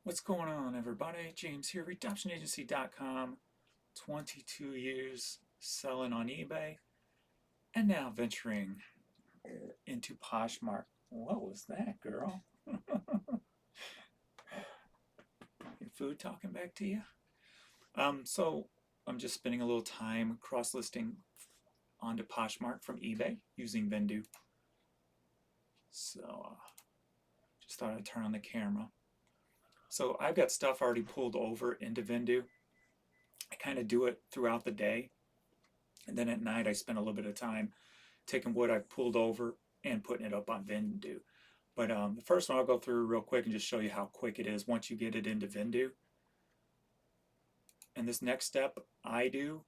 What's going on, everybody? James here, redoptionagency.com. 22 years selling on eBay, and now venturing into Poshmark. What was that, girl? Your food talking back to you? So I'm just spending a little time cross-listing onto Poshmark from eBay using Vendoo. So just thought I'd turn on the camera. So I've got stuff already pulled over into Vendoo. I kind of do it throughout the day, and then at night I spend a little bit of time taking what I've pulled over and putting it up on Vendoo. But the first one I'll go through real quick and just show you how quick it is once you get it into Vendoo. And this next step I do,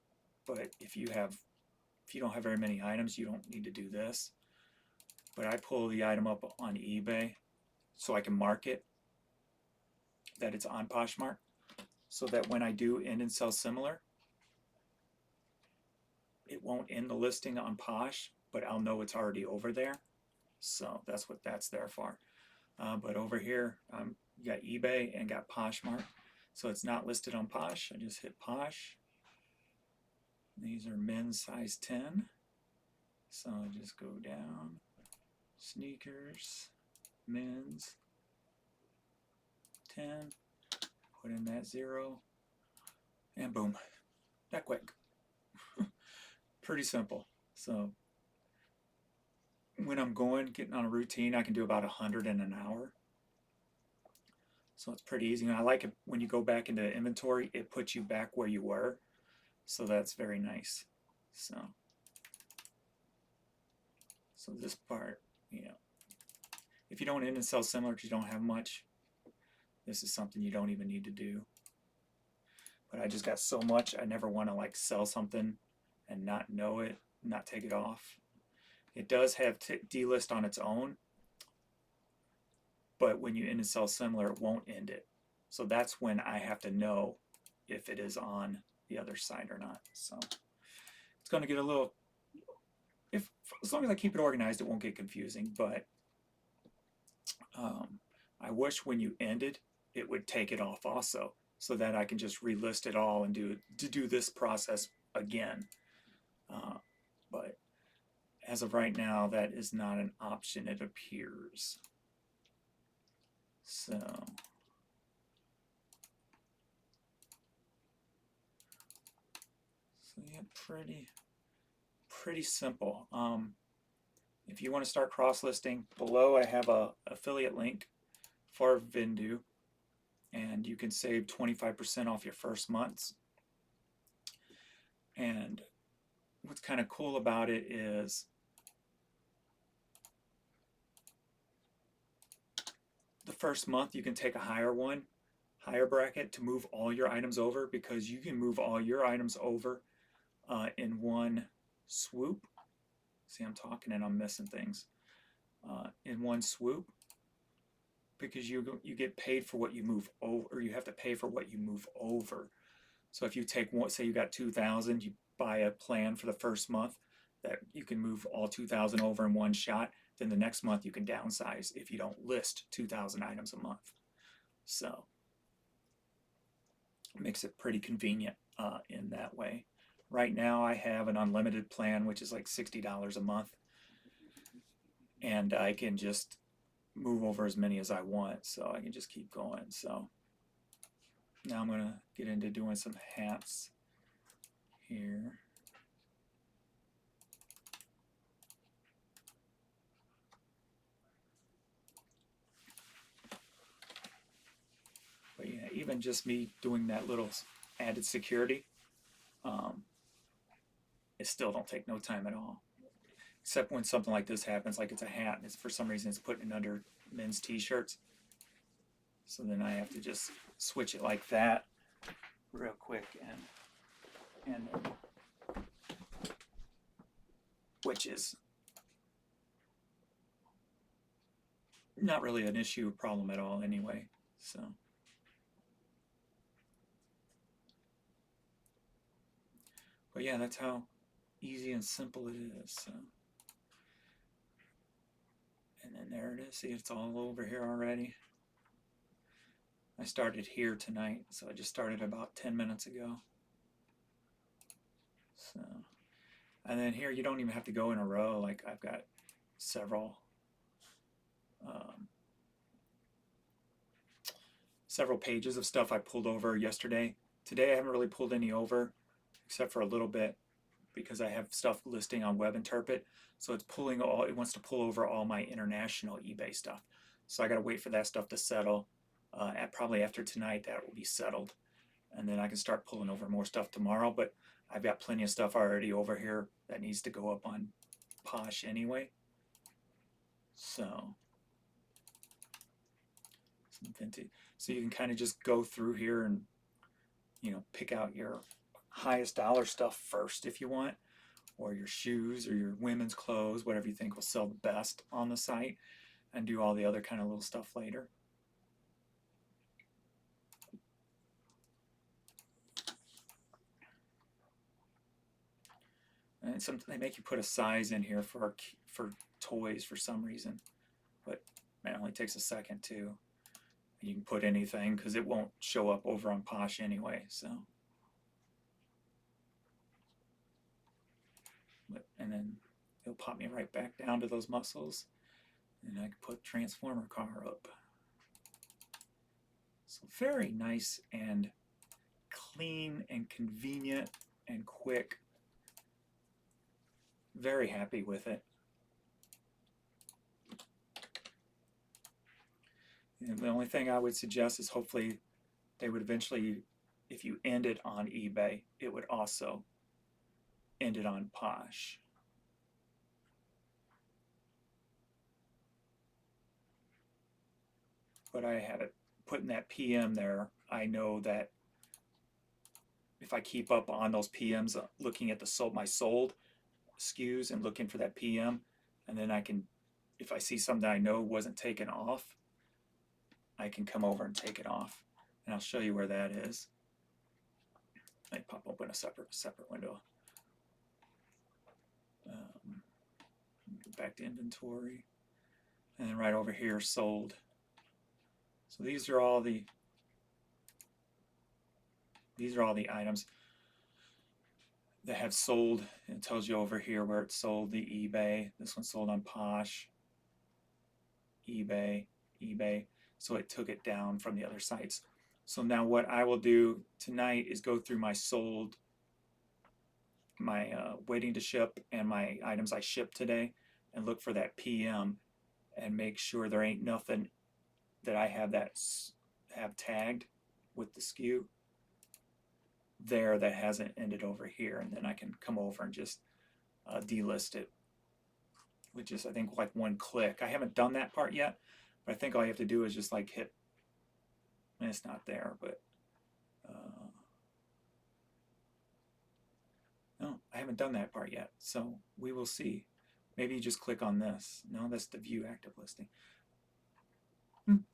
but if you don't have very many items, you don't need to do this. But I pull the item up on eBay so I can mark it that it's on Poshmark, so that when I do end and sell similar, it won't end the listing on Posh, but I'll know it's already over there. So that's what that's there for. But over here, you got eBay and got Poshmark. So it's not listed on Posh. I just hit Posh. These are men's size 10. So I just go down. Sneakers, men's 10. Put in that 0. And boom. That quick. Pretty simple. So when I'm getting on a routine, I can do about 100 in an hour. So it's pretty easy. And I like it when you go back into inventory, it puts you back where you were. So that's very nice. So this part, if you don't end and sell similar because you don't have much, this is something you don't even need to do. But I just got so much, I never want to like sell something and not know it, not take it off. It does have delist on its own, but when you end and sell similar, it won't end it. So that's when I have to know if it is on the other side or not. So it's going to get a little, as long as I keep it organized, it won't get confusing. But I wish when you ended, it would take it off also, so that I can just relist it all and do this process again. But as of right now, that is not an option, it appears. So yeah, pretty simple. If you want to start cross-listing, below I have a affiliate link for Vendoo, and you can save 25% off your first months. And what's kind of cool about it is the first month you can take a higher bracket to move all your items over, because you can move all your items over in one swoop. See, I'm talking and I'm missing things. In one swoop, because you get paid for what you move over, or you have to pay for what you move over. So if you take one, say you got 2,000, you buy a plan for the first month that you can move all 2,000 over in one shot. Then the next month you can downsize if you don't list 2,000 items a month. So it makes it pretty convenient in that way. Right now I have an unlimited plan, which is like $60 a month, and I can just move over as many as I want, so I can just keep going. So now I'm going to get into doing some hats here. But yeah, even just me doing that little added security, it still don't take no time at all. Except when something like this happens, like it's a hat, and it's for some reason it's putting it under men's t-shirts. So then I have to just switch it like that real quick, and which is not really an issue, problem at all anyway. So but yeah, that's how easy and simple it is. So. And then there it is. See, it's all over here already. I started here tonight, so I just started about 10 minutes ago. So, and then here you don't even have to go in a row. Like I've got several pages of stuff I pulled over yesterday. Today I haven't really pulled any over except for a little bit because I have stuff listing on WebInterpret. So it's pulling all, it wants to pull over all my international eBay stuff. So I got to wait for that stuff to settle. Probably after tonight that will be settled. And then I can start pulling over more stuff tomorrow. But I've got plenty of stuff already over here that needs to go up on Posh anyway. So, some vintage. So you can kind of just go through here and, you know, pick out your highest dollar stuff first if you want, or your shoes or your women's clothes, whatever you think will sell the best on the site, and do all the other kind of little stuff later. And they make you put a size in here for toys for some reason, but it only takes a second too. You can put anything because it won't show up over on Posh anyway. So, and then it'll pop me right back down to those muscles, and I can put Transformer car up. So very nice and clean and convenient and quick. Very happy with it. And the only thing I would suggest is hopefully they would eventually, if you end it on eBay, it would also end it on Posh. But I have it putting that PM there. I know that if I keep up on those PMs, looking at my sold SKUs and looking for that PM, and then I can, if I see something I know wasn't taken off, I can come over and take it off, and I'll show you where that is. I pop open a separate window. Go back to inventory, and then right over here, sold. So these are all the items that have sold. It tells you over here where it's sold, the eBay. This one's sold on Posh, eBay. So it took it down from the other sites. So now what I will do tonight is go through my sold, my waiting to ship, and my items I shipped today, and look for that PM and make sure there ain't nothing that I have tagged with the SKU there that hasn't ended over here, and then I can come over and just delist it, which is I think like one click. I haven't done that part yet, but I think all you have to do is just like hit, and it's not there, but no, I haven't done that part yet, so we will see. Maybe you just click on this. No, that's the view active listing.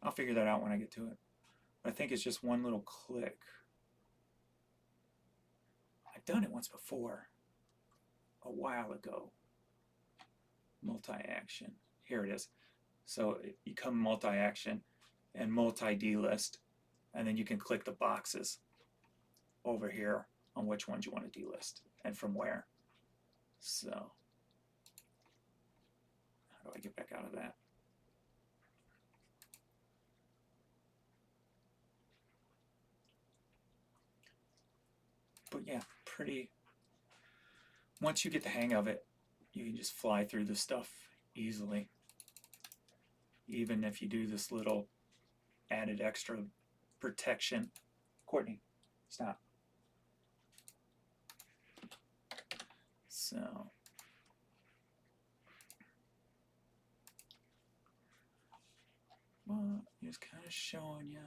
I'll figure that out when I get to it. But I think it's just one little click. I've done it once before, a while ago. Multi-action. Here it is. So you come multi-action and multi-delist, and then you can click the boxes over here on which ones you want to delist and from where. So how do I get back out of that? But yeah, pretty. Once you get the hang of it, you can just fly through the stuff easily. Even if you do this little added extra protection. Courtney, stop. So well, just kind of showing you.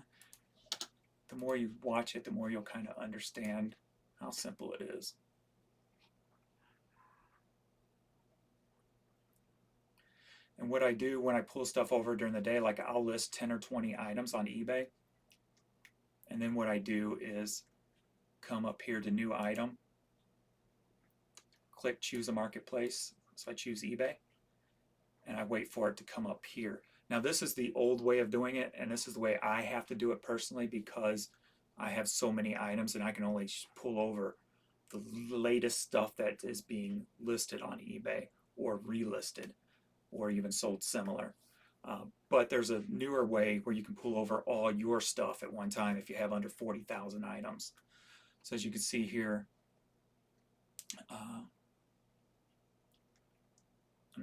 The more you watch it, the more you'll kind of understand how simple it is. And what I do when I pull stuff over during the day, like I'll list 10 or 20 items on eBay. And then what I do is come up here to new item, click choose a marketplace. So I choose eBay, and I wait for it to come up here. Now this is the old way of doing it, and this is the way I have to do it personally because I have so many items and I can only pull over the latest stuff that is being listed on eBay or relisted or even sold similar. But there's a newer way where you can pull over all your stuff at one time if you have under 40,000 items. So as you can see here, I'm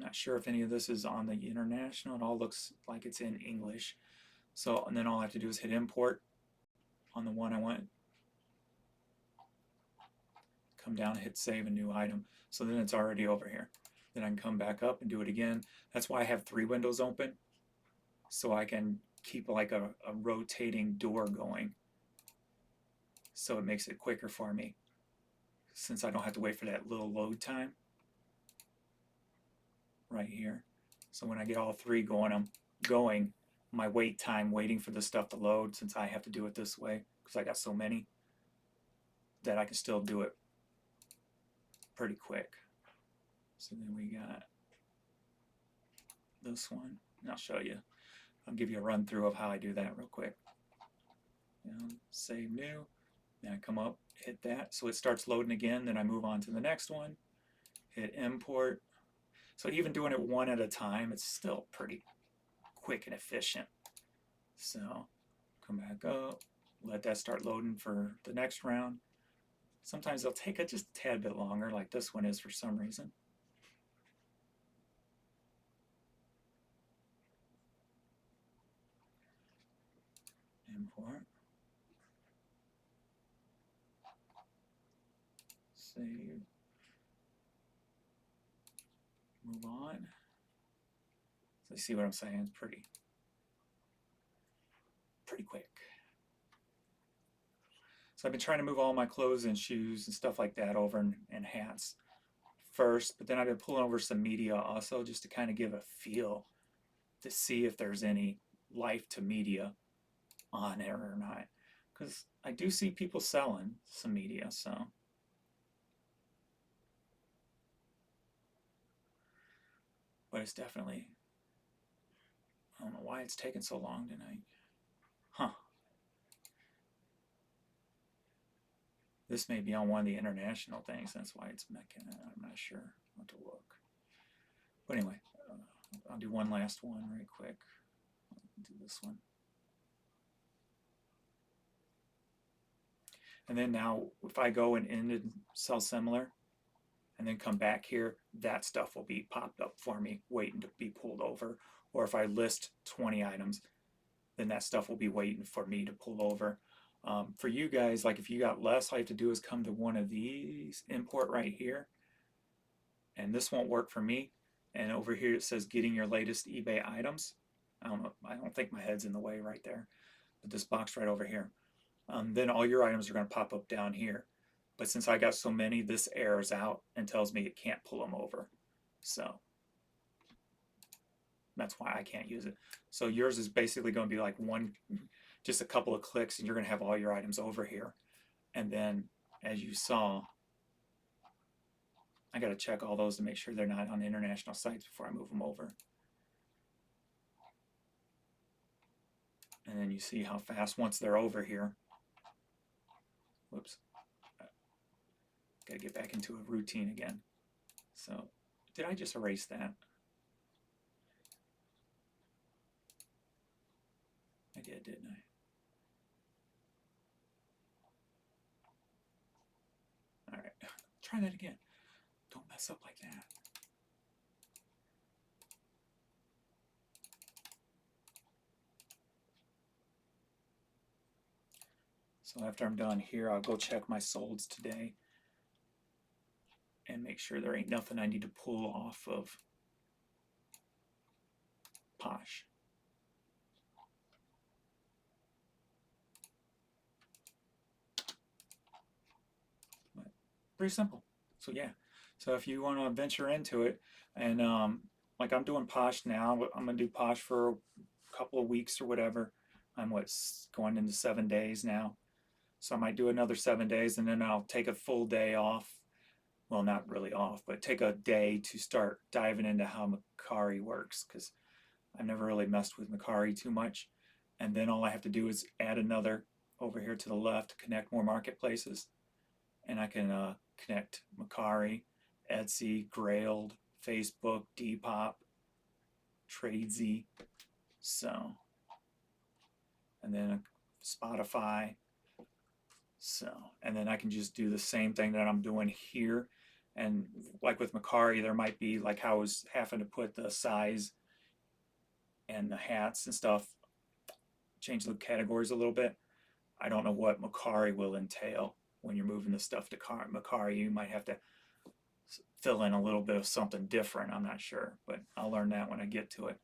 not sure if any of this is on the international. It all looks like it's in English. So, and then all I have to do is hit import on the one I want. Come down, hit save a new item. So then it's already over here. Then I can come back up and do it again. That's why I have 3 windows open, so I can keep like a rotating door going. So it makes it quicker for me, since I don't have to wait for that little load time right here. So when I get all 3 going, my wait time waiting for the stuff to load, since I have to do it this way because I got so many, that I can still do it pretty quick. So then we got this one, and I'll show you. I'll give you a run through of how I do that real quick. Save new, then I come up, hit that, so it starts loading again, then I move on to the next one, hit import. So even doing it one at a time, it's still pretty quick and efficient. So come back up, let that start loading for the next round. Sometimes they'll take it just a tad bit longer, like this one is for some reason. Import. Save. Move on. So you see what I'm saying? It's pretty quick. So I've been trying to move all my clothes and shoes and stuff like that over, and hats first, but then I've been pulling over some media also, just to kind of give a feel to see if there's any life to media on there or not, because I do see people selling some media. So but it's definitely, I don't know why it's taking so long tonight. Huh. This may be on one of the international things, that's why it's making it. I'm not sure. I'll have to look. But anyway, I'll do one last one right quick. I'll do this one. And then now, if I go and sell similar, and then come back here, that stuff will be popped up for me, waiting to be pulled over. Or if I list 20 items, then that stuff will be waiting for me to pull over. For you guys, like if you got less, all you have to do is come to one of these, import right here. And this won't work for me. And over here it says getting your latest eBay items. I don't know, I don't think my head's in the way right there. But this box right over here. Then all your items are going to pop up down here. But since I got so many, this errors out and tells me it can't pull them over. So that's why I can't use it. So yours is basically going to be like just a couple of clicks, and you're going to have all your items over here. And then, as you saw, I got to check all those to make sure they're not on international sites before I move them over. And then you see how fast, once they're over here, whoops, got to get back into a routine again. So did I just erase that? I did, didn't I? All right, try that again. Don't mess up like that. So after I'm done here, I'll go check my solds today and make sure there ain't nothing I need to pull off of Posh. But pretty simple. So yeah, so if you want to venture into it, and like I'm doing Posh now, I'm gonna do Posh for a couple of weeks or whatever. I'm going into 7 days now. So I might do another 7 days, and then I'll take a full day off. Well, not really off, but take a day to start diving into how Mercari works, because I've never really messed with Mercari too much. And then all I have to do is add another over here to the left to connect more marketplaces. And I can connect Mercari, Etsy, Grailed, Facebook, Depop, Tradesy. So, and then Spotify. So, and then I can just do the same thing that I'm doing here. And like with Mercari, there might be like how I was having to put the size and the hats and stuff, change the categories a little bit. I don't know what Mercari will entail when you're moving the stuff to Mercari. You might have to fill in a little bit of something different. I'm not sure, but I'll learn that when I get to it.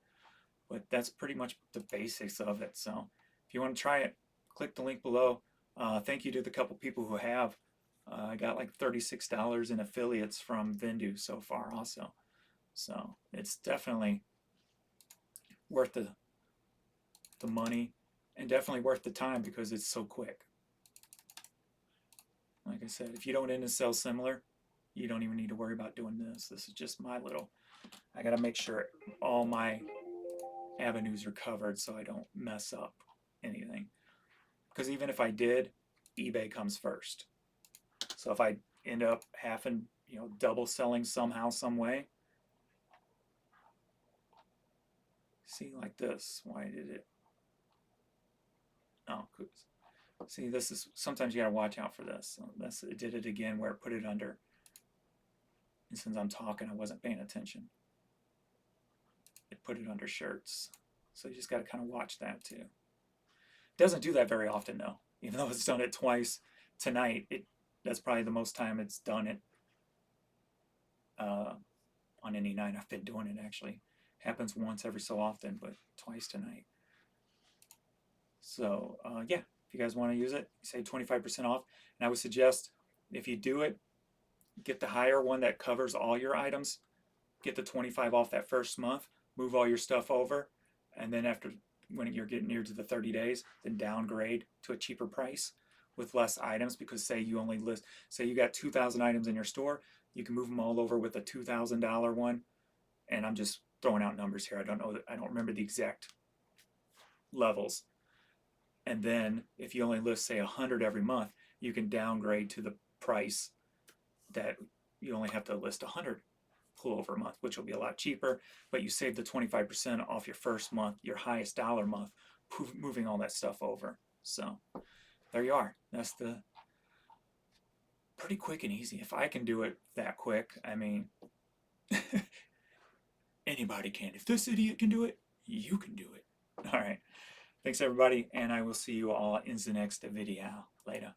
But that's pretty much the basics of it. So if you want to try it, click the link below. Thank you to the couple people who have. I got like $36 in affiliates from Vendoo so far also. So it's definitely worth the money and definitely worth the time because it's so quick. Like I said, if you don't end and sell similar, you don't even need to worry about doing this. This is just my little, I got to make sure all my avenues are covered so I don't mess up anything. Because even if I did, eBay comes first. So if I end up having, double selling somehow, some way, see like this, why did it? Oh, see, this is, sometimes you gotta watch out for this. So it did it again where it put it under. And since I'm talking, I wasn't paying attention. It put it under shirts. So you just gotta kind of watch that too. It doesn't do that very often though. Even though it's done it twice tonight, that's probably the most time it's done it on any night I've been doing it actually. Happens once every so often, but twice tonight. So yeah, if you guys want to use it, save 25% off. And I would suggest if you do it, get the higher one that covers all your items. Get the 25 off that first month. Move all your stuff over, and then after when you're getting near to the 30 days, then downgrade to a cheaper price with less items. Because say you only list, say you got 2,000 items in your store, you can move them all over with a $2,000 one. And I'm just throwing out numbers here. I don't remember the exact levels. And then if you only list, say, 100 every month, you can downgrade to the price that you only have to list 100 pullover a month, which will be a lot cheaper, but you save the 25% off your first month, your highest dollar month, moving all that stuff over. So there you are. That's the pretty quick and easy. If I can do it that quick, I mean, anybody can. If this idiot can do it, you can do it. All right. Thanks, everybody, and I will see you all in the next video. Later.